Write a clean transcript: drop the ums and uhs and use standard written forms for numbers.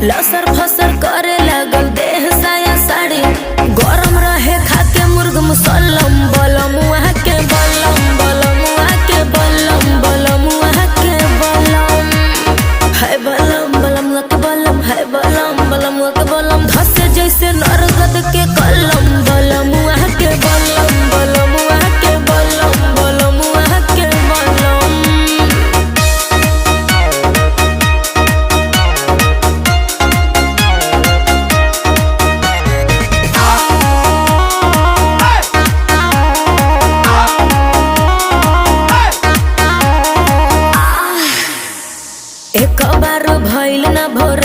लसर फसर करे लागल देह साया साड़ी गरम रहे खाके मुर्ग मुसल्लम बलम वहाँ के बलम बलम वहाँ के बलम बलम वहाँ के बलम है बलम बलम वहाँ के बलम है बलम बलम वहाँ के बलम धसे जैसे नरगद के कलम बलम वहाँ के बलम बलम वहाँ के बलम बलम वहाँ के बलम। एक बार भइल ना भोर